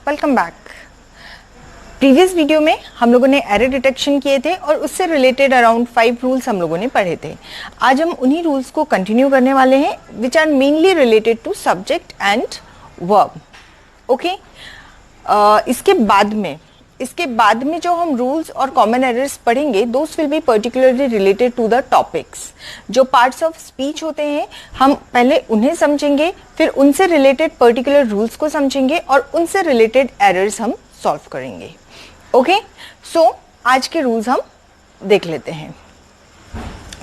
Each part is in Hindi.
Welcome back. प्रीवियस वीडियो में हम लोगों ने एरर डिटेक्शन किए थे और उससे रिलेटेड अराउंड 5 रूल्स हम लोगों ने पढ़े थे। आज हम उन्हीं रूल्स को कंटिन्यू करने वाले हैं which are mainly related to subject and verb. Okay, इसके बाद में जो हम रूल्स और कॉमन एरर्स पढ़ेंगे those will be particularly related to the topics. जो पार्ट्स ऑफ स्पीच होते हैं हम पहले उन्हें समझेंगे, फिर उनसे रिलेटेड पर्टिकुलर रूल्स को समझेंगे और उनसे रिलेटेड एरर्स हम सॉल्व करेंगे। ओके, सो आज के रूल्स हम देख लेते हैं।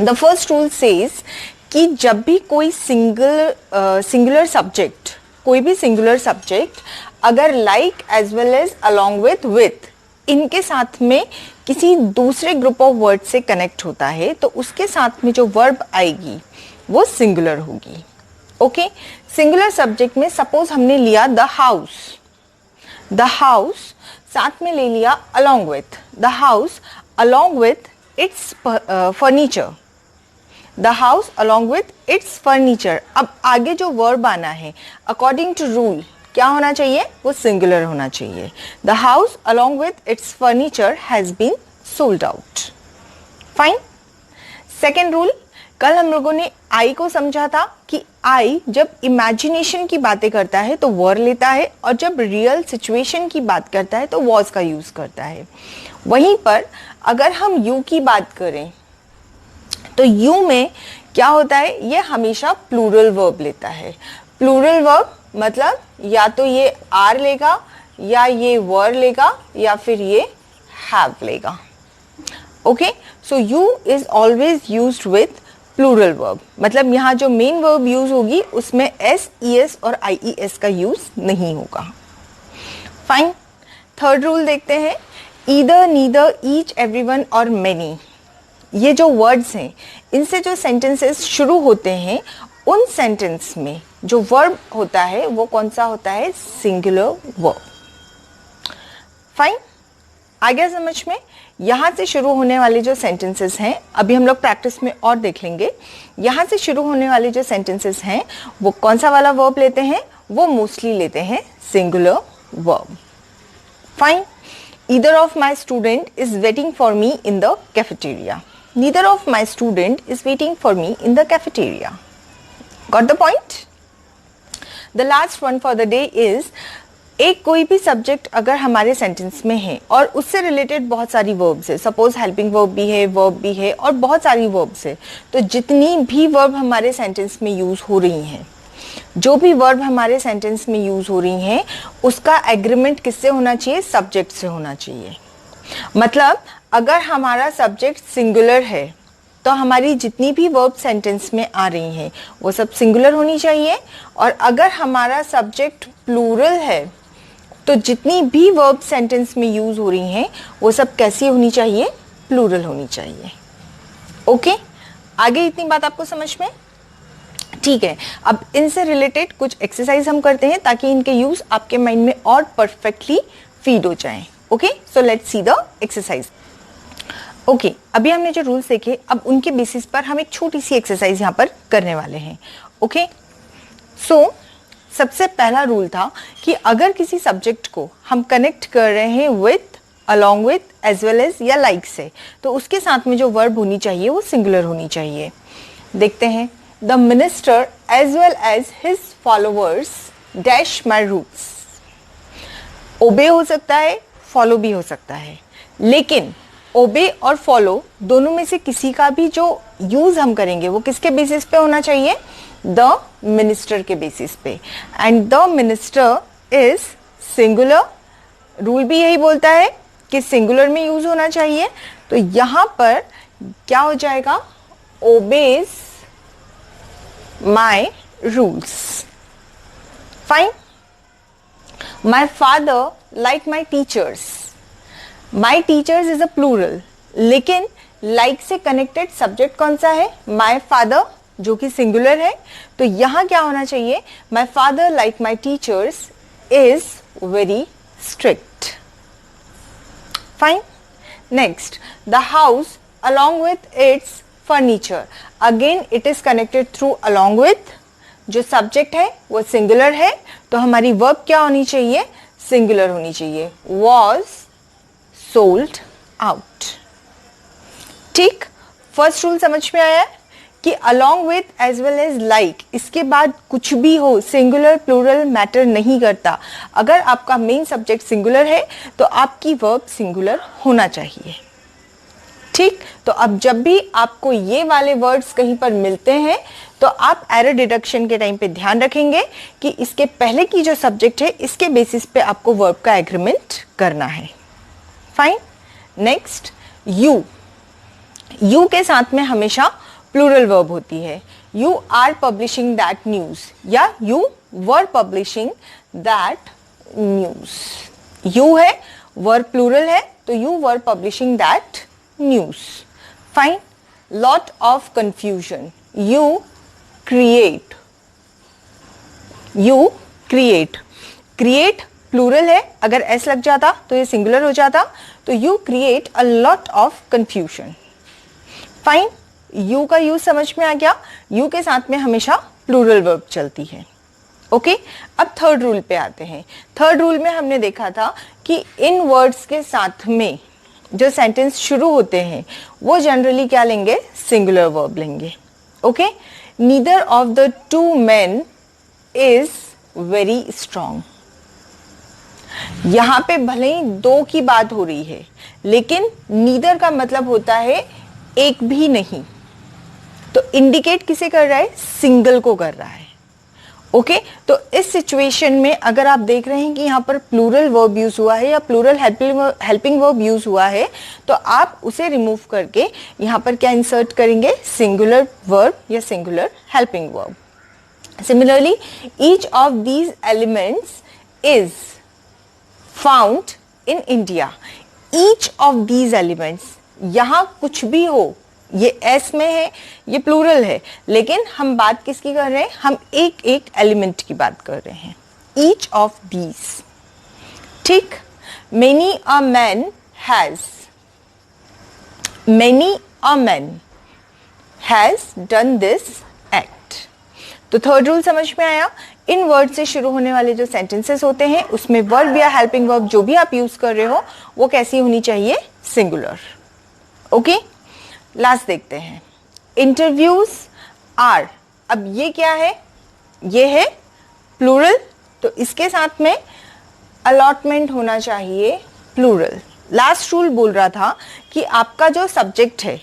द फर्स्ट रूल सेज कि जब भी कोई सिंगुलर सब्जेक्ट, कोई भी सिंगुलर सब्जेक्ट अगर like as well as along with इनके साथ में किसी दूसरे ग्रुप ऑफ वर्ड से कनेक्ट होता है तो उसके साथ में जो वर्ब आएगी वो सिंगुलर होगी। ओके, सिंगुलर सब्जेक्ट में सपोज हमने लिया द हाउस, साथ में ले लिया along with the house along with its furniture, the house along with its furniture. अब आगे जो वर्ब आना है अकॉर्डिंग टू रूल क्या होना चाहिए, वो सिंगुलर होना चाहिए। The house along with its furniture has been sold out. Fine. Second rule, कल हम लोगों ने आई को समझा था कि आई जब इमेजिनेशन की बातें करता है तो वर लेता है और जब रियल सिचुएशन की बात करता है तो वॉज का यूज करता है। वहीं पर अगर हम यू की बात करें तो यू में क्या होता है, ये हमेशा प्लूरल वर्ब लेता है। प्लूरल वर्ब मतलब या तो ये आर लेगा या ये वर लेगा या फिर ये हैव लेगा। Okay, so you is always used with plural verb, मतलब यहाँ जो मेन वर्ब यूज होगी उसमें एस, ई एस और आई ई एस का यूज नहीं होगा। फाइन। थर्ड रूल देखते हैं, ईदर, नीदर, ईच, एवरीवन और मेनी। ये जो वर्ड्स हैं इनसे जो सेंटेंसेस शुरू होते हैं उन सेंटेंस में जो वर्ब होता है वो कौन सा होता है, सिंगुलर वर्ब। फाइन, आ गया समझ में। यहाँ से शुरू होने वाले जो सेंटेंसेस हैं अभी हम लोग प्रैक्टिस में और देख लेंगे। यहाँ से शुरू होने वाले जो सेंटेंसेस हैं वो कौन सा वाला वर्ब लेते हैं, वो मोस्टली लेते हैं singular verb. Fine. Either of my student is waiting for me in the cafeteria. Neither of my student is waiting for me in the cafeteria. Got the point? The last one for the day is एक कोई भी सब्जेक्ट अगर हमारे सेंटेंस में है और उससे रिलेटेड बहुत सारी वर्ब्स है, सपोज हेल्पिंग वर्ब भी है, वर्ब भी है और बहुत सारी वर्ब्स है, तो जितनी भी वर्ब हमारे सेंटेंस में यूज हो रही हैं, जो भी वर्ब हमारे सेंटेंस में यूज हो रही हैं उसका एग्रीमेंट किससे होना चाहिए, सब्जेक्ट से होना चाहिए। मतलब अगर हमारा सब्जेक्ट सिंगुलर है तो हमारी जितनी भी वर्ब सेंटेंस में आ रही हैं वो सब सिंगुलर होनी चाहिए, और अगर हमारा सब्जेक्ट प्लूरल है तो जितनी भी वर्ब सेंटेंस में यूज हो रही हैं वो सब कैसी होनी चाहिए, प्लूरल होनी चाहिए। ओके, आगे इतनी बात आपको समझ में ठीक है। अब इनसे रिलेटेड कुछ एक्सरसाइज हम करते हैं ताकि इनके यूज आपके माइंड में और परफेक्टली फीड हो जाएं। Okay, so let's see the exercise. Okay, अभी हमने जो रूल्स देखे अब उनके बेसिस पर हम एक छोटी सी एक्सरसाइज यहाँ पर करने वाले हैं। ओके, सो सबसे पहला रूल था कि अगर किसी सब्जेक्ट को हम कनेक्ट कर रहे हैं with, along with, as well as या लाइक से, तो उसके साथ में जो वर्ब होनी चाहिए वो सिंगुलर होनी चाहिए। देखते हैं, the minister as well as his followers dash my rules. Obey हो सकता है, फॉलो भी हो सकता है, लेकिन ओबे और फॉलो दोनों में से किसी का भी जो यूज हम करेंगे वो किसके बेसिस पे होना चाहिए, द मिनिस्टर के बेसिस पे। And the minister is singular, rule भी यही बोलता है कि सिंगुलर में यूज होना चाहिए। तो यहां पर क्या हो जाएगा, obeys my rules. Fine. My father like my teachers. My teachers is a plural, लेकिन लाइक से कनेक्टेड सब्जेक्ट कौन सा है, माई फादर, जो कि सिंगुलर है। तो यहां क्या होना चाहिए, माई father like my teachers is very strict. Fine. Next, the house along with its furniture. Again it is connected through along with, जो सब्जेक्ट है वो सिंगुलर है तो हमारी वर्ब क्या होनी चाहिए, सिंगुलर होनी चाहिए, was sold out। ठीक, फर्स्ट रूल समझ में आया है कि along with as well as like इसके बाद कुछ भी हो, सिंगुलर प्लूरल मैटर नहीं करता। अगर आपका मेन सब्जेक्ट सिंगुलर है तो आपकी वर्ब सिंगुलर होना चाहिए। ठीक, तो अब जब भी आपको ये वाले वर्ड्स कहीं पर मिलते हैं तो आप एरर डिडक्शन के टाइम पे ध्यान रखेंगे कि इसके पहले की जो सब्जेक्ट है इसके बेसिस पे आपको वर्ब का एग्रीमेंट करना है। Fine, next you. यू के साथ में हमेशा प्लूरल वर्ब होती है। You are publishing that news या you were publishing that news. You है, वर्ब प्लूरल है, तो you were publishing that news. Fine, lot of confusion. You create, you create, create plural है, अगर एस लग जाता तो ये सिंगुलर हो जाता, तो you create a lot of confusion. Fine, you का यूज समझ में आ गया। यू के साथ में हमेशा प्लूरल वर्ब चलती है। ओके, अब थर्ड रूल पे आते हैं। थर्ड रूल में हमने देखा था कि इन वर्ड्स के साथ में जो सेंटेंस शुरू होते हैं वो जनरली क्या लेंगे, सिंगुलर वर्ब लेंगे। Okay, neither of the two main is very strong. यहां पे भले ही दो की बात हो रही है, लेकिन नीदर का मतलब होता है एक भी नहीं, तो इंडिकेट किसे कर रहा है, सिंगल को कर रहा है। ओके, तो इस सिचुएशन में अगर आप देख रहे हैं कि यहाँ पर प्लूरल वर्ब यूज हुआ है या प्लूरल हेल्पिंग वर्ब यूज हुआ है, तो आप उसे रिमूव करके यहाँ पर क्या इंसर्ट करेंगे, सिंगुलर वर्ब या singular helping verb. Similarly, each of these elements is found in India. Each of these elements, यहां कुछ भी हो, ये एस में है, ये प्लूरल है, लेकिन हम बात किसकी कर रहे हैं, हम एक एक एलिमेंट की बात कर रहे हैं। Each of these. ठीक, many a man has, many a man has done this act. तो थर्ड रूल समझ में आया। इन वर्ड से शुरू होने वाले जो सेंटेंसेस होते हैं उसमें वर्ब या हेल्पिंग वर्ब जो भी आप यूज कर रहे हो वो कैसी होनी चाहिए, सिंगुलर। ओके, लास्ट देखते हैं, इंटरव्यूज आर। अब ये क्या है, ये है प्लूरल, तो इसके साथ में अलॉटमेंट होना चाहिए प्लूरल। लास्ट रूल बोल रहा था कि आपका जो सब्जेक्ट है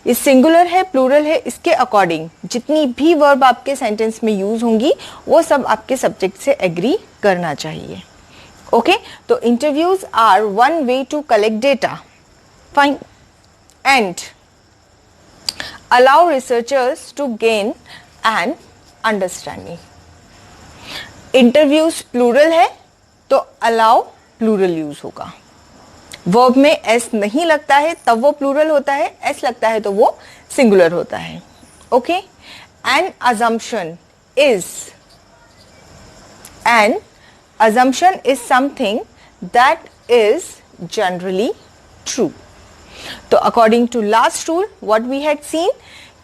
ये सिंगुलर है, प्लूरल है, इसके अकॉर्डिंग जितनी भी वर्ब आपके सेंटेंस में यूज होंगी वो सब आपके सब्जेक्ट से एग्री करना चाहिए। ओके, तो interviews are one way to collect data. Fine, and allow researchers to gain an understanding। Interviews plural है तो अलाउ प्लूरल यूज होगा। वर्ब में एस नहीं लगता है तब वो प्लूरल होता है, एस लगता है तो वो सिंगुलर होता है। Okay, an assumption is something that is generally true। तो according to last rule what we had seen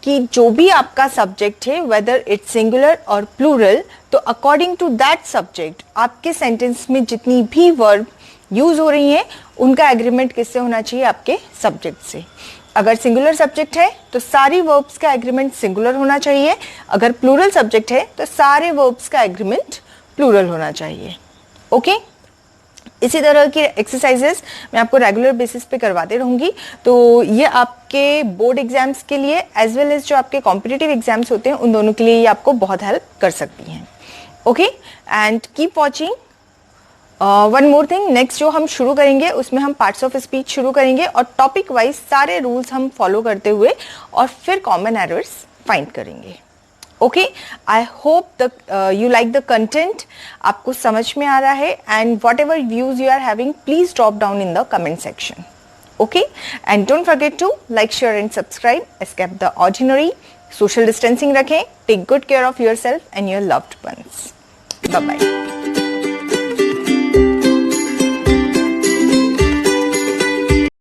कि जो भी आपका सब्जेक्ट है वेदर इट्स सिंगुलर और प्लूरल, तो अकॉर्डिंग टू दैट सब्जेक्ट आपके सेंटेंस में जितनी भी वर्ब यूज हो रही हैं उनका एग्रीमेंट किससे होना चाहिए, आपके सब्जेक्ट से। अगर सिंगुलर सब्जेक्ट है तो सारी वर्ब्स का एग्रीमेंट सिंगुलर होना चाहिए, अगर प्लूरल सब्जेक्ट है तो सारे वर्ब्स का एग्रीमेंट प्लूरल होना चाहिए। ओके, इसी तरह की एक्सरसाइजेस मैं आपको रेगुलर बेसिस पे करवाते रहूंगी, तो ये आपके बोर्ड एग्जाम्स के लिए एज वेल एज जो आपके कॉम्पिटिटिव एग्जाम्स होते हैं उन दोनों के लिए ये आपको बहुत हेल्प कर सकती हैं। Okay, and keep watching. One more thing, next जो हम शुरू करेंगे उसमें हम पार्ट्स ऑफ स्पीच शुरू करेंगे और टॉपिक वाइज सारे रूल्स हम फॉलो करते हुए और फिर कॉमन एरर्स फाइंड करेंगे। Okay, I hope you like the content, आपको समझ में आ रहा है, and whatever views you are having please drop down in the comment section. Okay, and don't forget to like, share and subscribe. Escape the ordinary, social distancing रखें, take good care of yourself and your loved once. Bye bye.